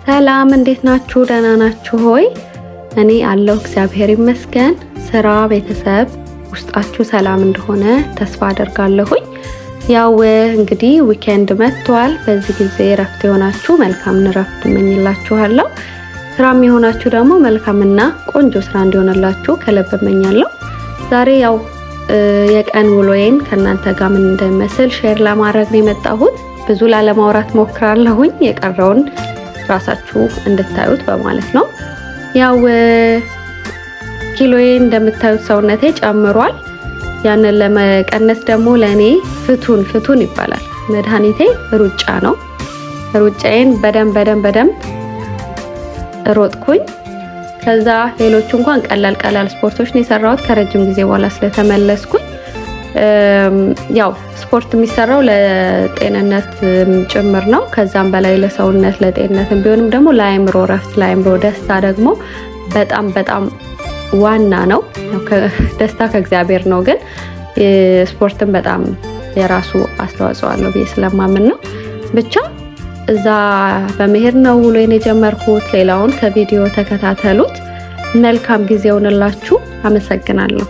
ሰላም እንዴት ናችሁ? ደህና ናችሁ ሆይ? እኔ አለሁ እግዚአብሔር ይመስገን። ስራ፣ ቤተሰብ ውስጣችሁ ሰላም እንደሆነ ተስፋ አደርጋለሁኝ። ያው እንግዲህ ዊኬንድ መጥቷል። በዚህ ጊዜ እረፍት የሆናችሁ መልካም እረፍት እመኝላችኋለሁ። ስራም የሆናችሁ ደግሞ መልካምና ቆንጆ ስራ እንዲሆንላችሁ ከልብ እመኛለሁ። ዛሬ ያው የቀን ውሎዬን ከእናንተ ጋር ምን እንደሚመስል ሼር ለማድረግ ነው የመጣሁት። ብዙ ላለማውራት ሞክራለሁኝ፣ የቀረውን ራሳችሁ እንድታዩት በማለት ነው። ያው ኪሎዬ እንደምታዩት ሰውነቴ ጨምሯል። ያንን ለመቀነስ ደግሞ ለኔ ፍቱን ይባላል መድኃኒቴ ሩጫ ነው። ሩጫዬን በደንብ ሮጥኩኝ። ከዛ ሌሎች እንኳን ቀላል ስፖርቶች ነው የሰራሁት ከረጅም ጊዜ በኋላ ስለተመለስኩኝ። ያው ስፖርት የሚሰራው ለጤንነት ጭምር ነው። ከዛም በላይ ለሰውነት ለጤንነትም ቢሆንም ደግሞ ለአይምሮ ረፍት ለአይምሮ ደስታ ደግሞ በጣም ዋና ነው። ደስታ ከእግዚአብሔር ነው፣ ግን ስፖርትም በጣም የራሱ አስተዋጽኦ አለው ብዬ ስለማምን ነው። ብቻ እዛ በመሄድ ነው ውሎዬን የጀመርኩት። ሌላውን ከቪዲዮ ተከታተሉት። መልካም ጊዜ ይሁንላችሁ። አመሰግናለሁ።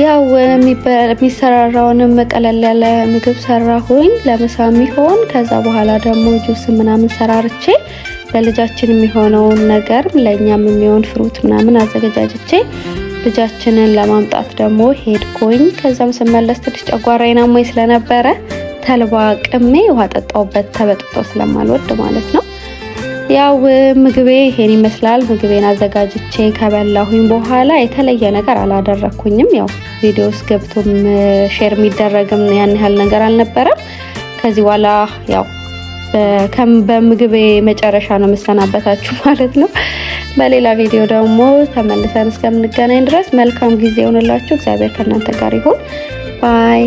ያው የሚሰራራውንም ቀለል ያለ ምግብ ሰራሁኝ ለምሳ የሚሆን። ከዛ በኋላ ደግሞ ጁስ ምናምን ሰራርቼ ለልጃችን የሚሆነውን ነገር ለኛም የሚሆን ፍሩት ምናምን አዘገጃጅቼ ልጃችንን ለማምጣት ደግሞ ሄድኩኝ። ከዛም ስመለስ ትንሽ ጨጓራዬን አሞኝ ስለነበረ ተልባ ቅሜ ውሃ ጠጣሁበት፣ ተበጥጦ ስለማልወድ ማለት ነው። ያው ምግቤ ይሄን ይመስላል። ምግቤን አዘጋጅቼ ከበላሁኝ በኋላ የተለየ ነገር አላደረኩኝም። ያው ቪዲዮስ ገብቶም ሼር የሚደረግም ያን ያህል ነገር አልነበረም። ከዚህ በኋላ ያው በምግቤ መጨረሻ ነው መሰናበታችሁ ማለት ነው። በሌላ ቪዲዮ ደግሞ ተመልሰን እስከምንገናኝ ድረስ መልካም ጊዜ ይሁንላችሁ። እግዚአብሔር ከእናንተ ጋር ይሁን። ባይ